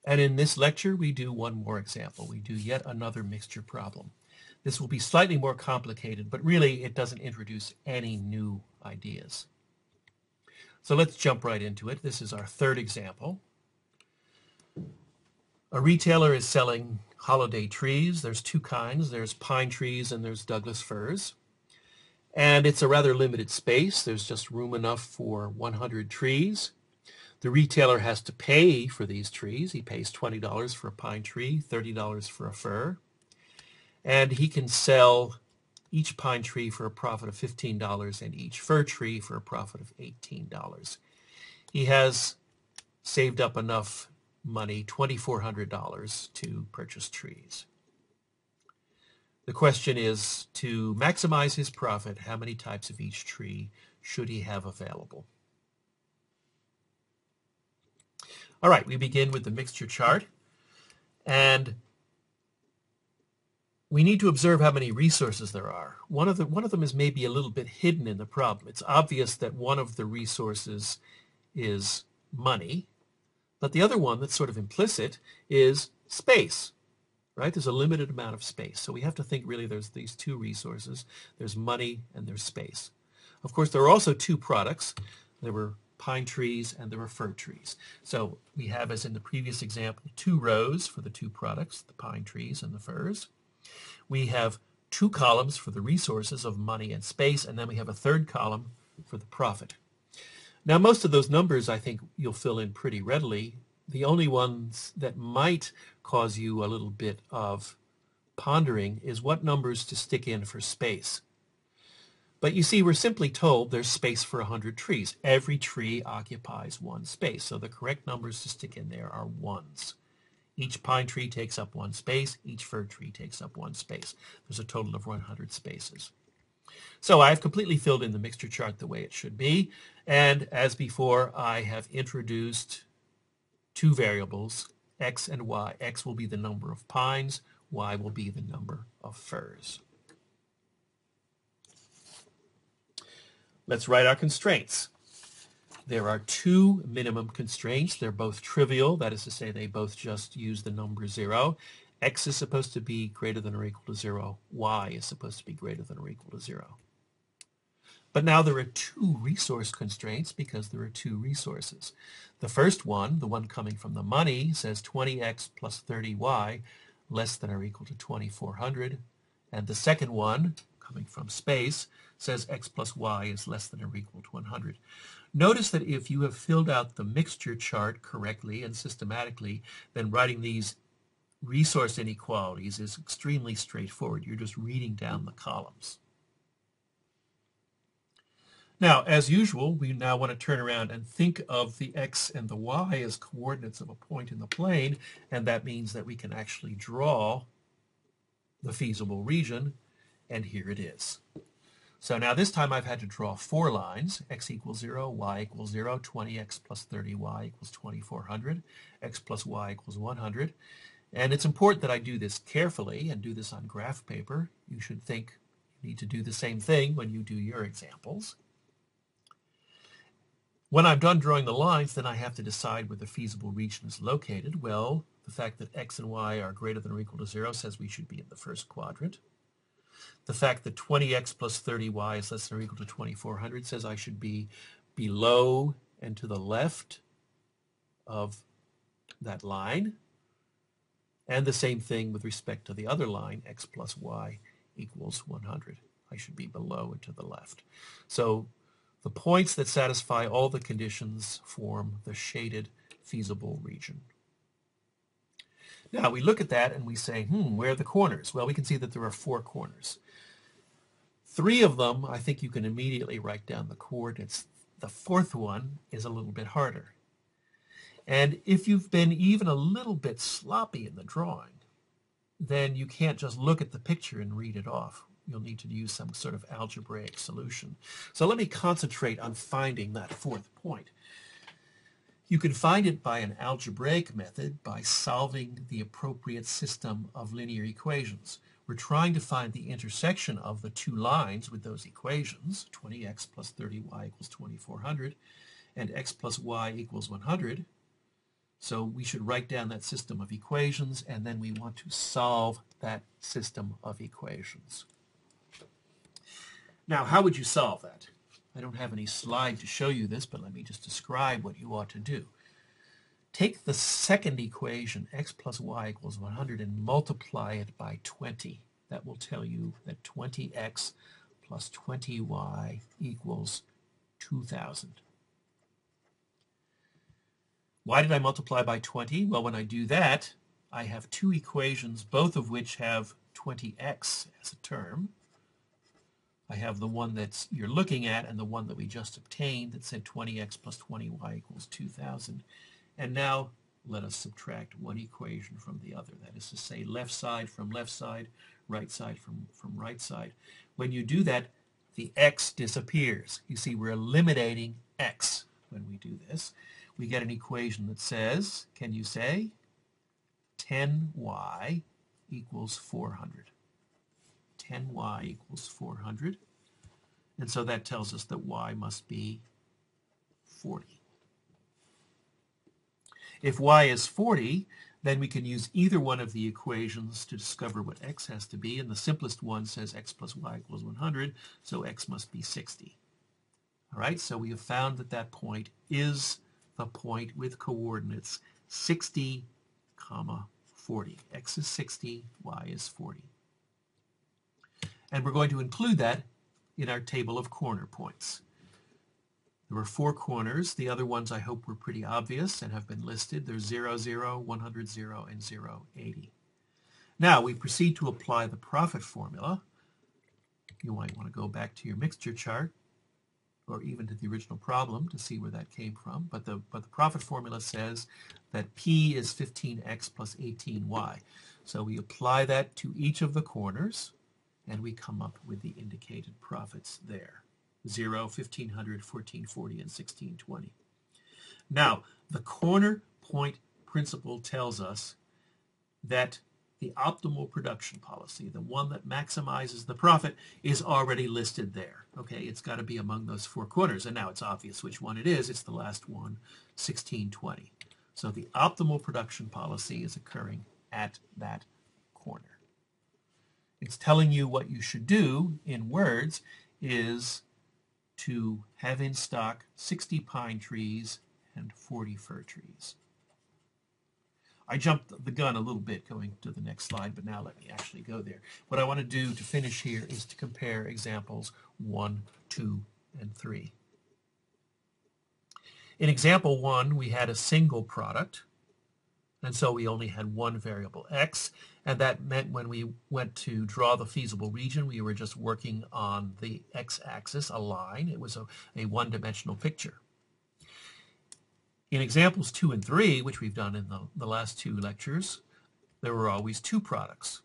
And in this lecture, we do one more example. We do yet another mixture problem. This will be slightly more complicated, but really it doesn't introduce any new ideas. So let's jump right into it. This is our third example. A retailer is selling holiday trees. There's two kinds. There's pine trees and there's Douglas firs. And it's a rather limited space. There's just room enough for 100 trees. The retailer has to pay for these trees. He pays $20 for a pine tree, $30 for a fir. And he can sell each pine tree for a profit of $15 and each fir tree for a profit of $18. He has saved up enough money, $2,400, to purchase trees. The question is, to maximize his profit, how many types of each tree should he have available? All right, we begin with the mixture chart, and we need to observe how many resources there are. One of them is maybe a little bit hidden in the problem. It's obvious that one of the resources is money, but the other one that's sort of implicit is space, right? There's a limited amount of space. So we have to think really there's these two resources. There's money and there's space. Of course, there are also two products. There were pine trees and there were fir trees. So we have, as in the previous example, two rows for the two products, the pine trees and the firs. We have two columns for the resources of money and space, and then we have a third column for the profit. Now, most of those numbers I think you'll fill in pretty readily. The only ones that might cause you a little bit of pondering is what numbers to stick in for space. But you see, we're simply told there's space for 100 trees. Every tree occupies one space, so the correct numbers to stick in there are ones. Each pine tree takes up one space. Each fir tree takes up one space. There's a total of 100 spaces. So I've completely filled in the mixture chart the way it should be. And as before, I have introduced two variables, x and y. X will be the number of pines. Y will be the number of firs. Let's write our constraints. There are two minimum constraints. They're both trivial. That is to say, they both just use the number 0. X is supposed to be greater than or equal to 0. Y is supposed to be greater than or equal to 0. But now there are two resource constraints because there are two resources. The first one, the one coming from the money, says 20x plus 30y less than or equal to 2,400. And the second one, coming from space, says x plus y is less than or equal to 100. Notice that if you have filled out the mixture chart correctly and systematically, then writing these resource inequalities is extremely straightforward. You're just reading down the columns. Now, as usual, we now want to turn around and think of the x and the y as coordinates of a point in the plane, and that means that we can actually draw the feasible region, and here it is. So now this time I've had to draw 4 lines, x equals 0, y equals 0, 20x plus 30y equals 2,400, x plus y equals 100. And it's important that I do this carefully and do this on graph paper. You should think you need to do the same thing when you do your examples. When I'm done drawing the lines, then I have to decide where the feasible region is located. Well, the fact that x and y are greater than or equal to 0 says we should be in the first quadrant. The fact that 20x plus 30y is less than or equal to 2,400 says I should be below and to the left of that line. And the same thing with respect to the other line, x plus y equals 100. I should be below and to the left. So the points that satisfy all the conditions form the shaded feasible region. Now we look at that and we say, where are the corners? Well, we can see that there are 4 corners. 3 of them, I think you can immediately write down the coordinates. The 4th one is a little bit harder. And if you've been even a little bit sloppy in the drawing, then you can't just look at the picture and read it off. You'll need to use some sort of algebraic solution. So let me concentrate on finding that 4th point. You can find it by an algebraic method by solving the appropriate system of linear equations. We're trying to find the intersection of the two lines with those equations, 20x plus 30y equals 2,400, and x plus y equals 100. So we should write down that system of equations, and then we want to solve that system of equations. Now, how would you solve that? I don't have any slide to show you this, but let me just describe what you ought to do. Take the second equation, x plus y equals 100, and multiply it by 20. That will tell you that 20x plus 20y equals 2,000. Why did I multiply by 20? Well, when I do that, I have two equations, both of which have 20x as a term. I have the one that you're looking at and the one that we just obtained that said 20x plus 20y equals 2,000. And now let us subtract one equation from the other. That is to say, left side from left side, right side from right side. When you do that, the x disappears. You see, we're eliminating x when we do this. We get an equation that says, can you say, 10y equals 400. 10y equals 400. And so that tells us that y must be 40. If y is 40, then we can use either one of the equations to discover what x has to be, and the simplest one says x plus y equals 100, so x must be 60. All right, so we have found that that point is the point with coordinates 60, 40. X is 60, y is 40. And we're going to include that in our table of corner points. There were 4 corners. The other ones I hope were pretty obvious and have been listed. There's 0, 0, 100, 0, and 0, 80. Now we proceed to apply the profit formula. You might want to go back to your mixture chart or even to the original problem to see where that came from. But the profit formula says that P is 15x plus 18y. So we apply that to each of the corners, and we come up with the indicated profits there. 0, 1500, 1440, and 1620. Now, the corner point principle tells us that the optimal production policy, the one that maximizes the profit, is already listed there. Okay, it's got to be among those 4 corners, and now it's obvious which one it is. It's the last one, 1620. So the optimal production policy is occurring at that corner. It's telling you what you should do in words is to have in stock 60 pine trees and 40 fir trees. I jumped the gun a little bit going to the next slide, but now let me actually go there. What I want to do to finish here is to compare examples 1, 2, and 3. In example 1, we had a single product, and so we only had one variable x, and that meant when we went to draw the feasible region, we were just working on the x-axis, a line. It was a one-dimensional picture. In examples 2 and 3, which we've done in the last 2 lectures, there were always 2 products.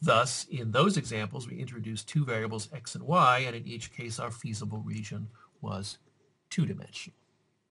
Thus, in those examples, we introduced 2 variables x and y, and in each case, our feasible region was 2-dimensional.